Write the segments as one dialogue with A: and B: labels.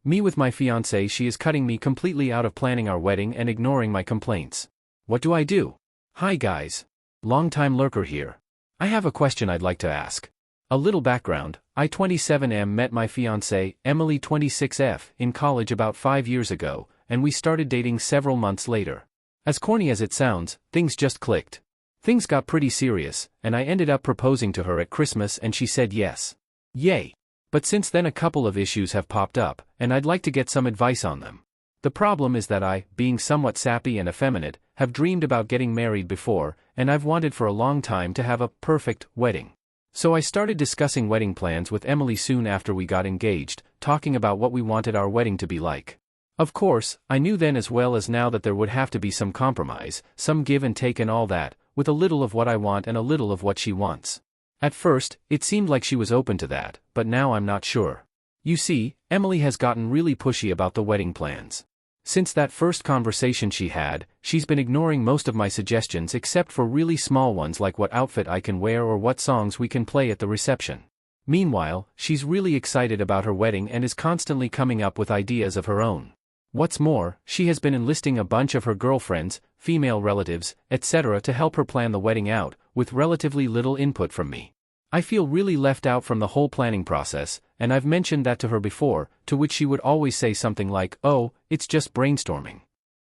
A: Me with my fiancée, she is cutting me completely out of planning our wedding and ignoring my complaints. What do I do? Hi guys. Long-time lurker here. I have a question I'd like to ask. A little background, I 27M met my fiancée, Emily 26F, in college about 5 years ago, and we started dating several months later. As corny as it sounds, things just clicked. Things got pretty serious, and I ended up proposing to her at Christmas and she said yes. Yay! But since then a couple of issues have popped up, and I'd like to get some advice on them. The problem is that I, being somewhat sappy and effeminate, have dreamed about getting married before, and I've wanted for a long time to have a perfect wedding. So I started discussing wedding plans with Emily soon after we got engaged, talking about what we wanted our wedding to be like. Of course, I knew then as well as now that there would have to be some compromise, some give and take and all that, with a little of what I want and a little of what she wants. At first, it seemed like she was open to that, but now I'm not sure. You see, Emily has gotten really pushy about the wedding plans. Since that first conversation she had, she's been ignoring most of my suggestions except for really small ones like what outfit I can wear or what songs we can play at the reception. Meanwhile, she's really excited about her wedding and is constantly coming up with ideas of her own. What's more, she has been enlisting a bunch of her girlfriends, female relatives, etc. to help her plan the wedding out, with relatively little input from me. I feel really left out from the whole planning process, and I've mentioned that to her before, to which she would always say something like, "Oh, it's just brainstorming."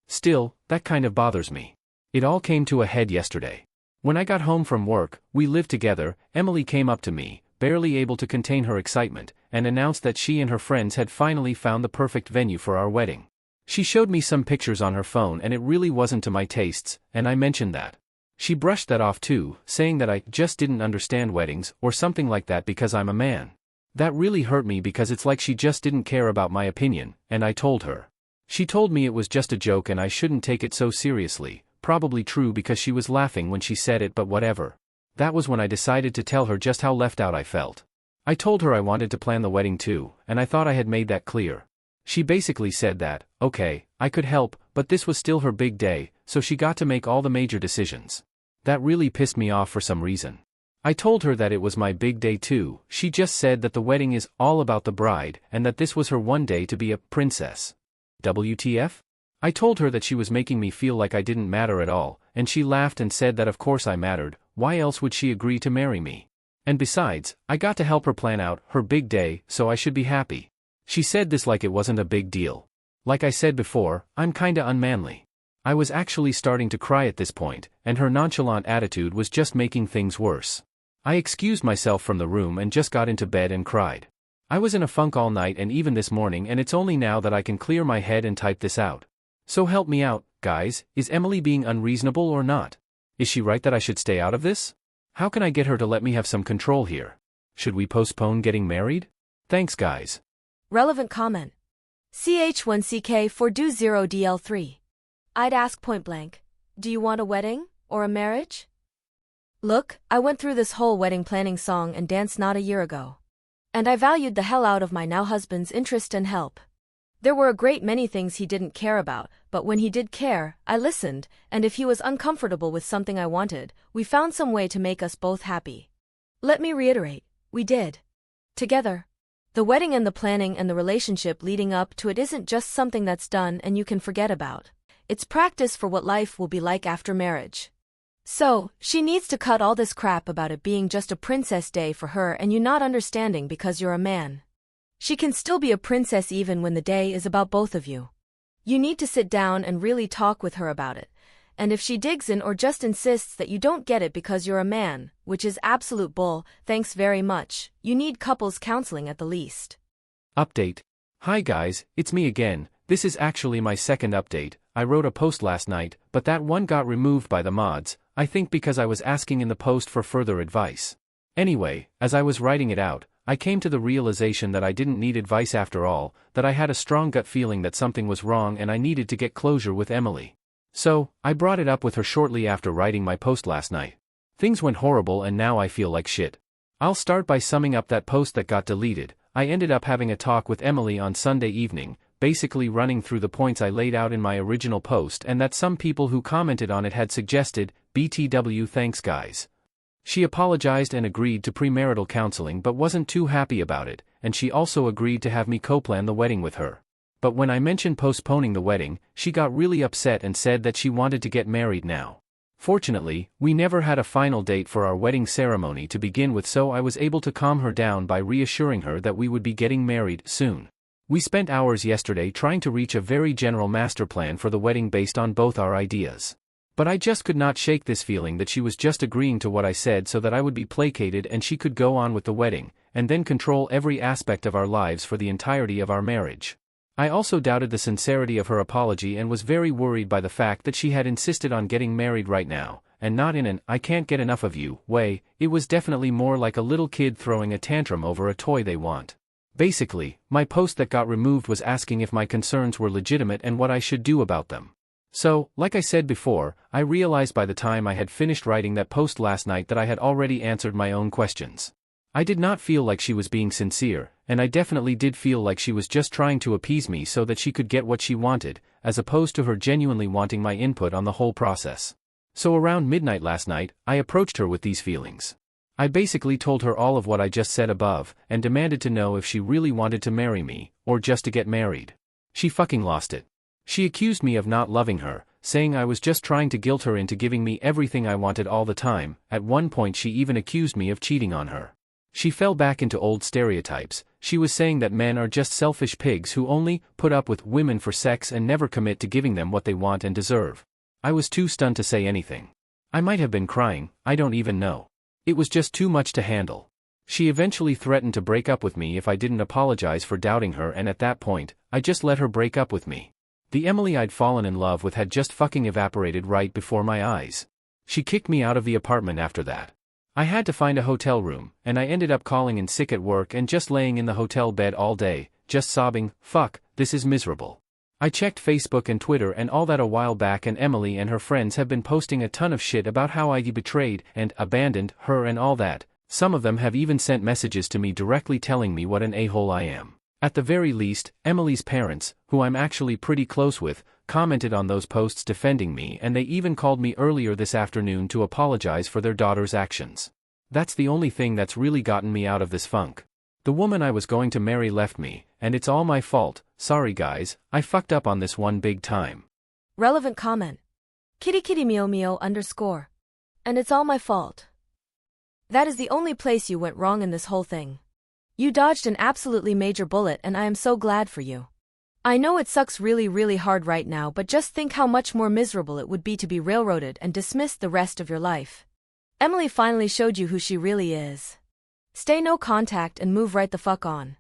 A: Still, that kind of bothers me. It all came to a head yesterday. When I got home from work, we lived together, Emily came up to me, barely able to contain her excitement, and announced that she and her friends had finally found the perfect venue for our wedding. She showed me some pictures on her phone and it really wasn't to my tastes, and I mentioned that. She brushed that off too, saying that I just didn't understand weddings, or something like that because I'm a man. That really hurt me because it's like she just didn't care about my opinion, and I told her. She told me it was just a joke and I shouldn't take it so seriously, probably true because she was laughing when she said it, but whatever. That was when I decided to tell her just how left out I felt. I told her I wanted to plan the wedding too, and I thought I had made that clear. She basically said that, okay, I could help, but this was still her big day, so she got to make all the major decisions. That really pissed me off for some reason. I told her that it was my big day too. She just said that the wedding is all about the bride and that this was her one day to be a princess. WTF? I told her that she was making me feel like I didn't matter at all, and she laughed and said that of course I mattered, why else would she agree to marry me? And besides, I got to help her plan out her big day, so I should be happy. She said this like it wasn't a big deal. Like I said before, I'm kinda unmanly. I was actually starting to cry at this point, and her nonchalant attitude was just making things worse. I excused myself from the room and just got into bed and cried. I was in a funk all night and even this morning, and it's only now that I can clear my head and type this out. So help me out, guys, is Emily being unreasonable or not? Is she right that I should stay out of this? How can I get her to let me have some control here? Should we postpone getting married? Thanks guys.
B: Relevant comment. CH1CK4do0DL3. I'd ask point blank, do you want a wedding, or a marriage? Look, I went through this whole wedding planning song and dance not a year ago. And I valued the hell out of my now husband's interest and help. There were a great many things he didn't care about, but when he did care, I listened, and if he was uncomfortable with something I wanted, we found some way to make us both happy. Let me reiterate, we did. Together. The wedding and the planning and the relationship leading up to it isn't just something that's done and you can forget about. It's practice for what life will be like after marriage. So, she needs to cut all this crap about it being just a princess day for her and you not understanding because you're a man. She can still be a princess even when the day is about both of you. You need to sit down and really talk with her about it. And if she digs in or just insists that you don't get it because you're a man, which is absolute bull, thanks very much, you need couples counseling at the least.
A: Update. Hi guys, it's me again. This is actually my second update. I wrote a post last night, but that one got removed by the mods, I think because I was asking in the post for further advice. Anyway, as I was writing it out, I came to the realization that I didn't need advice after all, that I had a strong gut feeling that something was wrong and I needed to get closure with Emily. So, I brought it up with her shortly after writing my post last night. Things went horrible and now I feel like shit. I'll start by summing up that post that got deleted. I ended up having a talk with Emily on Sunday evening, basically running through the points I laid out in my original post and that some people who commented on it had suggested. BTW, thanks guys. She apologized and agreed to premarital counseling but wasn't too happy about it, and she also agreed to have me co-plan the wedding with her. But when I mentioned postponing the wedding, she got really upset and said that she wanted to get married now. Fortunately, we never had a final date for our wedding ceremony to begin with, so I was able to calm her down by reassuring her that we would be getting married soon. We spent hours yesterday trying to reach a very general master plan for the wedding based on both our ideas. But I just could not shake this feeling that she was just agreeing to what I said so that I would be placated and she could go on with the wedding, and then control every aspect of our lives for the entirety of our marriage. I also doubted the sincerity of her apology and was very worried by the fact that she had insisted on getting married right now, and not in an "I can't get enough of you" way. It was definitely more like a little kid throwing a tantrum over a toy they want. Basically, my post that got removed was asking if my concerns were legitimate and what I should do about them. So, like I said before, I realized by the time I had finished writing that post last night that I had already answered my own questions. I did not feel like she was being sincere, and I definitely did feel like she was just trying to appease me so that she could get what she wanted, as opposed to her genuinely wanting my input on the whole process. So around midnight last night, I approached her with these feelings. I basically told her all of what I just said above, and demanded to know if she really wanted to marry me, or just to get married. She fucking lost it. She accused me of not loving her, saying I was just trying to guilt her into giving me everything I wanted all the time. At one point she even accused me of cheating on her. She fell back into old stereotypes. She was saying that men are just selfish pigs who only put up with women for sex and never commit to giving them what they want and deserve. I was too stunned to say anything. I might have been crying, I don't even know. It was just too much to handle. She eventually threatened to break up with me if I didn't apologize for doubting her, and at that point, I just let her break up with me. The Emily I'd fallen in love with had just fucking evaporated right before my eyes. She kicked me out of the apartment after that. I had to find a hotel room, and I ended up calling in sick at work and just laying in the hotel bed all day, just sobbing, "Fuck, this is miserable." I checked Facebook and Twitter and all that a while back, and Emily and her friends have been posting a ton of shit about how I betrayed and abandoned her and all that. Some of them have even sent messages to me directly telling me what an a-hole I am. At the very least, Emily's parents, who I'm actually pretty close with, commented on those posts defending me, and they even called me earlier this afternoon to apologize for their daughter's actions. That's the only thing that's really gotten me out of this funk. The woman I was going to marry left me, and it's all my fault. Sorry guys, I fucked up on this one big time.
B: Relevant comment. Kitty kitty meow meow _ And it's all my fault. That is the only place you went wrong in this whole thing. You dodged an absolutely major bullet, and I am so glad for you. I know it sucks really hard right now, but just think how much more miserable it would be to be railroaded and dismissed the rest of your life. Emily finally showed you who she really is. Stay no contact and move right the fuck on.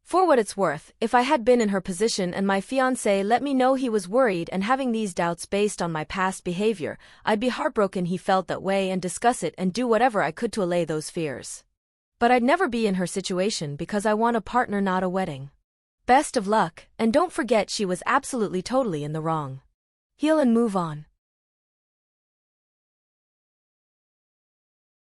B: For what it's worth, if I had been in her position and my fiancé let me know he was worried and having these doubts based on my past behavior, I'd be heartbroken he felt that way and discuss it and do whatever I could to allay those fears. But I'd never be in her situation because I want a partner, not a wedding. Best of luck, and don't forget she was absolutely totally in the wrong. Heal and move on.